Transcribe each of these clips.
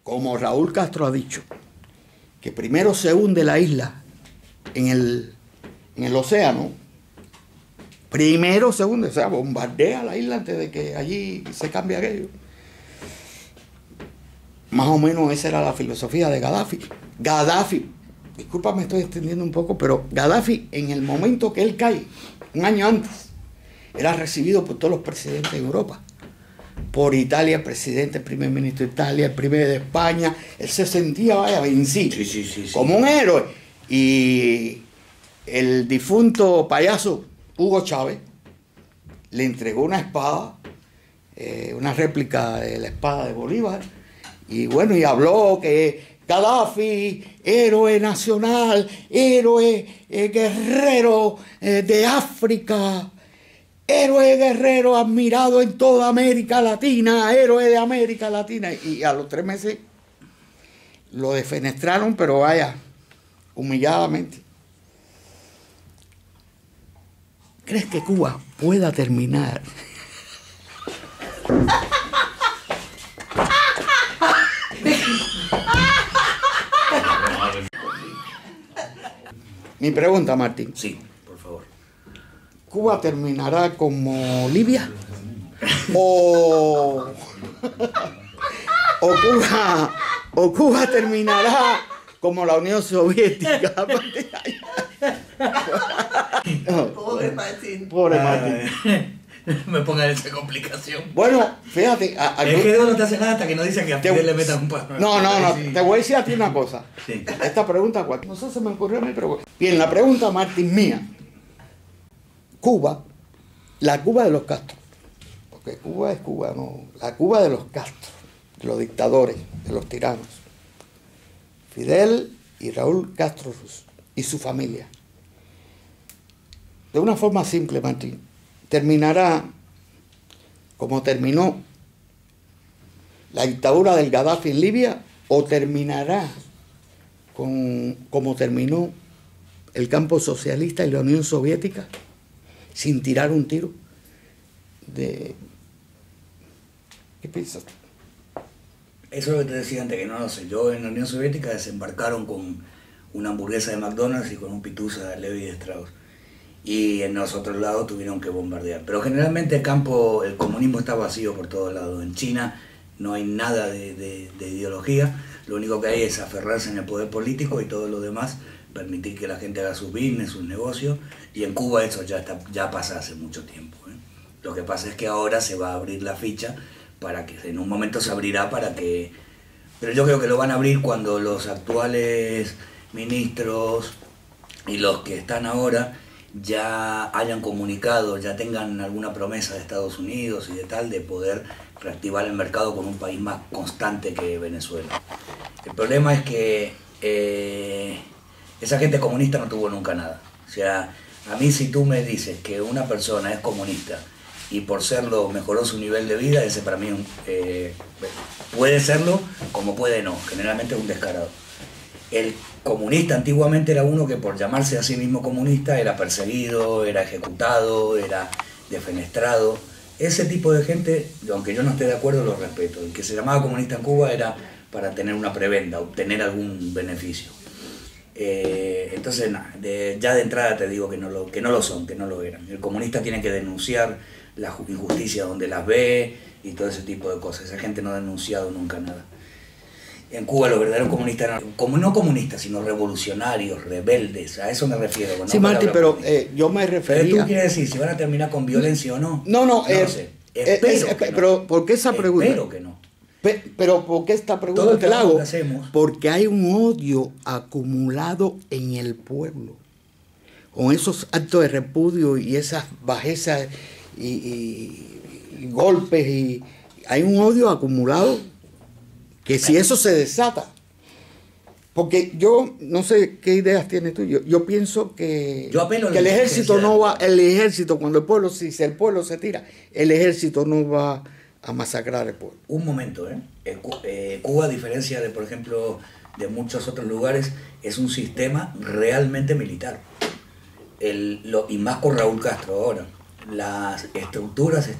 como Raúl Castro ha dicho, que primero se hunde la isla en el océano, primero se hunde, o sea, bombardea la isla antes de que allí se cambie aquello. Más o menos esa era la filosofía de Gaddafi. Gaddafi, disculpa, me estoy extendiendo un poco, pero Gaddafi, en el momento que él cae, un año antes, era recibido por todos los presidentes de Europa. Por Italia, el presidente, el primer ministro de Italia, el primer de España. Él se sentía, vaya, vencido, sí, como un héroe. Y el difunto payaso Hugo Chávez le entregó una espada, una réplica de la espada de Bolívar, y bueno, y habló que Gaddafi, héroe nacional, héroe guerrero de África, héroe guerrero admirado en toda América Latina, héroe de América Latina. Y a los 3 meses lo defenestraron, pero vaya, humilladamente. ¿Crees que Cuba pueda terminar? Mi pregunta, Martín. Sí, por favor. ¿Cuba terminará como Libia? ¿O Cuba terminará como la Unión Soviética? Pobre Martín. Pobre Martín. Me pongan esa complicación. Bueno, fíjate. Es que Dios no te hace nada hasta que no dicen que a Fidel le metan un palo. No. Sí. Te voy a decir a ti una cosa. Sí. Esta pregunta, no sé, se me ocurrió a mí, pero... Bien, la pregunta, Martín, mía. Cuba, la Cuba de los Castro. Porque Cuba es Cuba, no. La Cuba de los Castro, de los dictadores, de los tiranos. Fidel y Raúl Castro y su familia. De una forma simple, Martín, terminará como terminó la dictadura del Gaddafi en Libia, o terminará como terminó el campo socialista y la Unión Soviética, sin tirar un tiro. ¿Qué piensas? Eso es lo que te decía antes, que no lo sé. Yo en la Unión Soviética desembarcaron con una hamburguesa de McDonald's y con un pituza de Levi de Strauss. Y en los otros lados tuvieron que bombardear. Pero generalmente el comunismo está vacío por todos lados. En China no hay nada de ideología, lo único que hay es aferrarse en el poder político y todo lo demás, permitir que la gente haga sus business, sus negocios, y en Cuba eso ya pasa hace mucho tiempo. Lo que pasa es que ahora se va a abrir la ficha, para que en un momento se abrirá para que... Pero yo creo que lo van a abrir cuando los actuales ministros y los que están ahora ya hayan comunicado, ya tengan alguna promesa de Estados Unidos y de tal, de poder reactivar el mercado con un país más constante que Venezuela. El problema es que esa gente comunista no tuvo nunca nada. O sea, a mí si tú me dices que una persona es comunista y por serlo mejoró su nivel de vida, ese para mí puede serlo como puede no, generalmente es un descarado. El comunista antiguamente era uno que por llamarse a sí mismo comunista era perseguido, era ejecutado, era defenestrado. Ese tipo de gente, aunque yo no esté de acuerdo, lo respeto. El que se llamaba comunista en Cuba era para tener una prebenda, obtener algún beneficio. Entonces, ya de entrada te digo que no lo son, que no lo eran. El comunista tiene que denunciar la injusticia donde las ve y todo ese tipo de cosas. Esa gente no ha denunciado nunca nada. En Cuba los verdaderos comunistas eran, no comunistas, sino revolucionarios, rebeldes, a eso me refiero. Sí, Martín, pero yo me refería... ¿Pero tú quieres decir si van a terminar con violencia o no? No sé. Espero que no. Pero ¿por qué esa pregunta? Espero que no. Pero ¿por qué esta pregunta todo te la hago? hacemos. Porque hay un odio acumulado en el pueblo, con esos actos de repudio y esas bajezas y golpes, y hay un odio acumulado que si eso se desata, porque yo no sé qué ideas tienes tú, yo pienso que el ejército no va, cuando si el pueblo se tira, el ejército no va a masacrar al pueblo. Un momento, Cuba, a diferencia de, por ejemplo, de muchos otros lugares, es un sistema realmente militar. Y más con Raúl Castro ahora. Las estructuras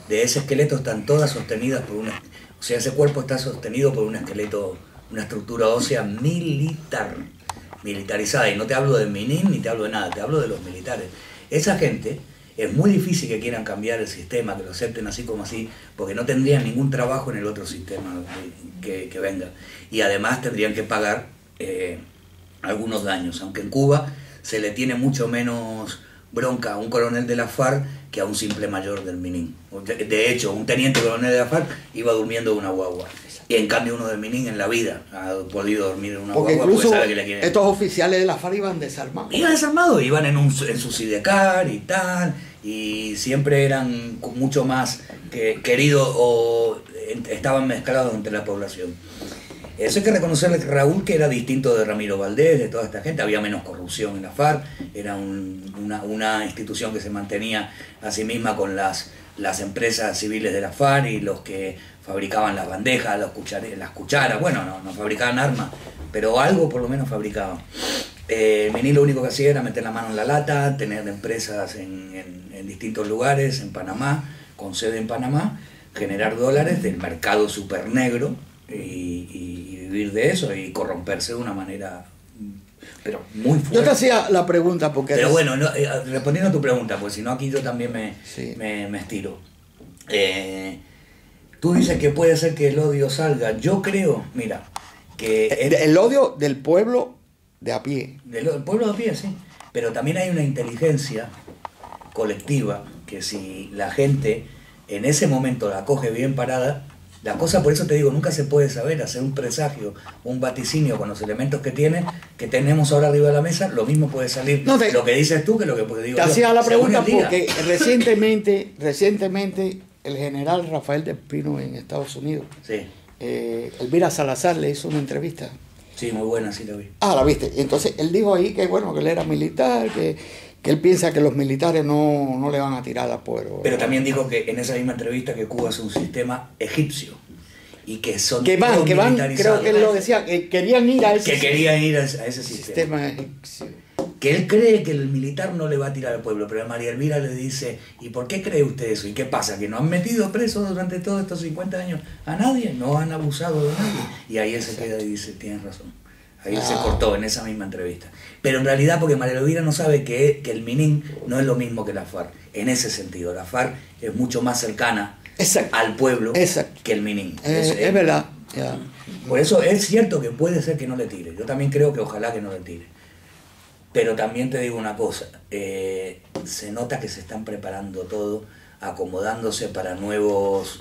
de ese esqueleto están todas sostenidas por una... O sea, ese cuerpo está sostenido por un esqueleto, una estructura ósea militarizada. Y no te hablo de Minin ni te hablo de nada, te hablo de los militares. Esa gente es muy difícil que quieran cambiar el sistema, que lo acepten así como así, porque no tendrían ningún trabajo en el otro sistema que venga. Y además tendrían que pagar algunos daños, aunque en Cuba se le tiene mucho menos bronca a un coronel de la FARC que a un simple mayor del Minin. De hecho, un teniente coronel de la FARC iba durmiendo en una guagua. Y en cambio uno del Minin en la vida ha podido dormir en una porque guagua incluso porque sabe que le quieren. Estos oficiales de la FARC iban desarmados. Iban desarmados, iban en su sidecar y tal, y siempre eran mucho más queridos o estaban mezclados entre la población. Eso hay que reconocerle a Raúl, que era distinto de Ramiro Valdés, de toda esta gente. Había menos corrupción en la FARC, era una institución que se mantenía a sí misma con las empresas civiles de la FARC y los que fabricaban las bandejas, las cucharas. Bueno, no fabricaban armas, pero algo por lo menos fabricaban. Minin lo único que hacía era meter la mano en la lata, tener empresas en distintos lugares, en Panamá, con sede en Panamá, generar dólares del mercado super negro y vivir de eso y corromperse de una manera, pero muy fuerte. Yo te hacía la pregunta porque... Pero bueno, respondiendo a tu pregunta, pues si no aquí yo también me estiro. Tú dices que puede ser que el odio salga. Yo creo, mira, que... El odio del pueblo de a pie. Del pueblo de a pie, sí. Pero también hay una inteligencia colectiva que si la gente en ese momento la coge bien parada, la cosa, por eso te digo, nunca se puede saber, hacer un presagio, un vaticinio con los elementos que tenemos ahora arriba de la mesa, lo mismo puede salir lo que dices tú que lo que digo yo. Te hacía la pregunta porque recientemente el general Rafael del Pino en Estados Unidos, sí. Elvira Salazar le hizo una entrevista. Sí, muy buena, sí la vi. Ah, la viste. Entonces él dijo ahí que bueno, que él era militar, que él piensa que los militares no le van a tirar a pueblo. Pero también dijo que en esa misma entrevista que Cuba es un sistema egipcio y que son que van, creo que él lo decía, que querían ir a ese sistema egipcio. Que él cree que el militar no le va a tirar al pueblo, pero María Elvira le dice, ¿y por qué cree usted eso? ¿Y qué pasa? ¿Que no han metido preso durante todos estos 50 años a nadie? ¿No han abusado de nadie? Y ahí él se queda y dice, tienes razón. Ahí se cortó en esa misma entrevista. Pero en realidad porque María Elvira no sabe que el Minin no es lo mismo que la FARC. En ese sentido, la FARC es mucho más cercana al pueblo que el Minin. Es verdad. Yeah. Por eso es cierto que puede ser que no le tire. Yo también creo que ojalá que no le tire. Pero también te digo una cosa. Se nota que se están preparando todo, acomodándose para nuevos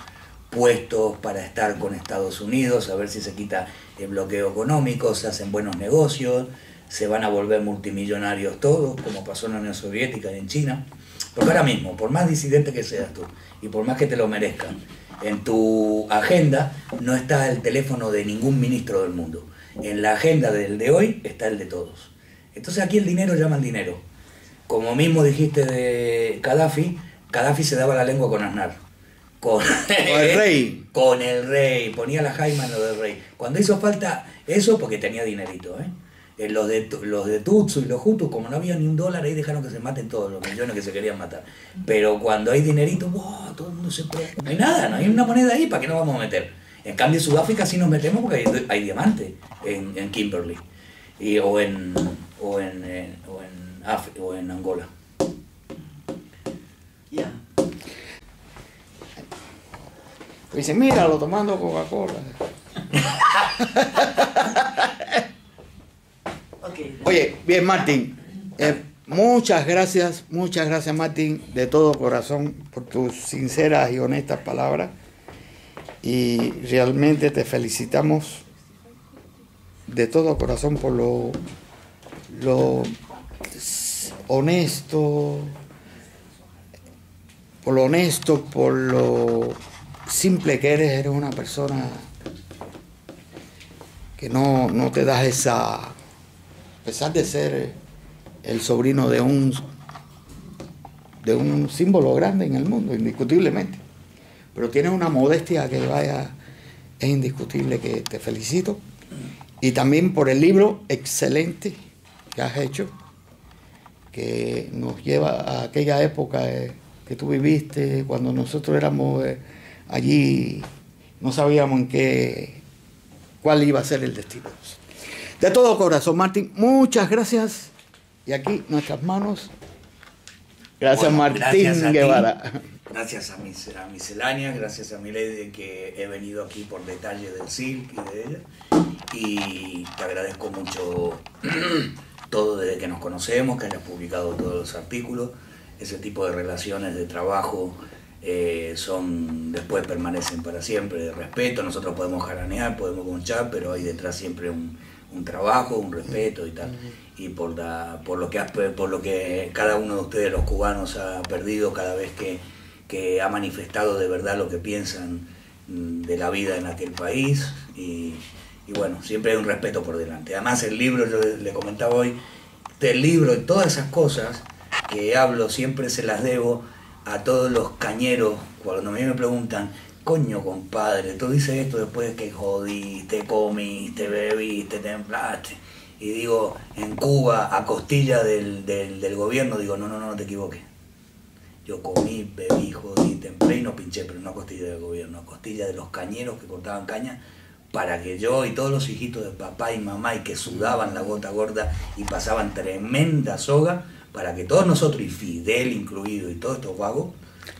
puestos, para estar con Estados Unidos, a ver si se quita el bloqueo económico, se hacen buenos negocios, se van a volver multimillonarios todos, como pasó en la Unión Soviética y en China. Porque ahora mismo, por más disidente que seas tú, y por más que te lo merezcan, en tu agenda no está el teléfono de ningún ministro del mundo. En la agenda del de hoy está el de todos. Entonces aquí el dinero llama al dinero. Como mismo dijiste de Gaddafi, Gaddafi se daba la lengua con Aznar. Con el rey. Con el rey, ponía la jaima en lo del rey. Cuando hizo falta eso, porque tenía dinerito, los de Tutsu y los Hutus, como no había ni un dólar, ahí dejaron que se maten todos los millones que se querían matar. Pero cuando hay dinerito, ¡wow! Todo el mundo se preocupa. No hay nada, no hay una moneda ahí, ¿para qué nos vamos a meter? En cambio en Sudáfrica sí nos metemos porque hay diamante en Kimberley o en Angola. Ya. Dice, míralo tomando Coca-Cola. Okay. Oye, bien, Martín. Muchas gracias, Martín, de todo corazón, por tus sinceras y honestas palabras. Y realmente te felicitamos de todo corazón por lo honesto, por lo simple que eres una persona que no te das esa, a pesar de ser el sobrino de un símbolo grande en el mundo, indiscutiblemente, pero tienes una modestia que vaya, es indiscutible, que te felicito, y también por el libro excelente que has hecho, que nos lleva a aquella época que tú viviste cuando nosotros éramos allí no sabíamos cuál iba a ser el destino. De todo corazón, Martín, muchas gracias. Y aquí nuestras manos. Gracias, bueno, Martín gracias Guevara. Gracias a Miscelánea, gracias a Milady, que he venido aquí por detalle del CILC y de ella. Y te agradezco mucho todo desde que nos conocemos, que hayas publicado todos los artículos. Ese tipo de relaciones de trabajo después permanecen para siempre, de respeto. Nosotros podemos jaranear, podemos conchar, pero hay detrás siempre un trabajo, un respeto y tal. Y por lo que cada uno de ustedes, los cubanos, ha perdido cada vez que ha manifestado de verdad lo que piensan de la vida en aquel país. Y bueno, siempre hay un respeto por delante. Además el libro, yo le comentaba hoy, del libro y todas esas cosas que hablo siempre se las debo a todos los cañeros. Cuando a mí me preguntan, coño compadre, tú dices esto después de que jodiste, comiste, bebiste, templaste. Y digo, en Cuba, a costilla del gobierno, digo, no te equivoques. Yo comí, bebí, jodí, templé y no pinché, pero no a costilla del gobierno, a costilla de los cañeros que cortaban caña, para que yo y todos los hijitos de papá y mamá, y que sudaban la gota gorda y pasaban tremenda soga, para que todos nosotros, y Fidel incluido, y todos estos vagos,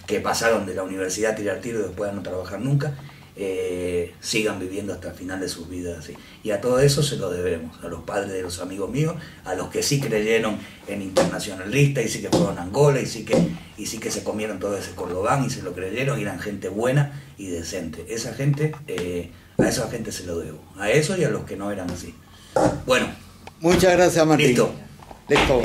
que pasaron de la universidad a tirar tiro y después a no trabajar nunca, sigan viviendo hasta el final de sus vidas así. Y a todo eso se lo debemos, a los padres de los amigos míos, a los que sí creyeron en internacionalistas y sí que fueron a Angola y sí que se comieron todo ese Cordobán y se lo creyeron y eran gente buena y decente. Esa gente, a esa gente se lo debo, a eso y a los que no eran así. Bueno, muchas gracias, Martín. Listo.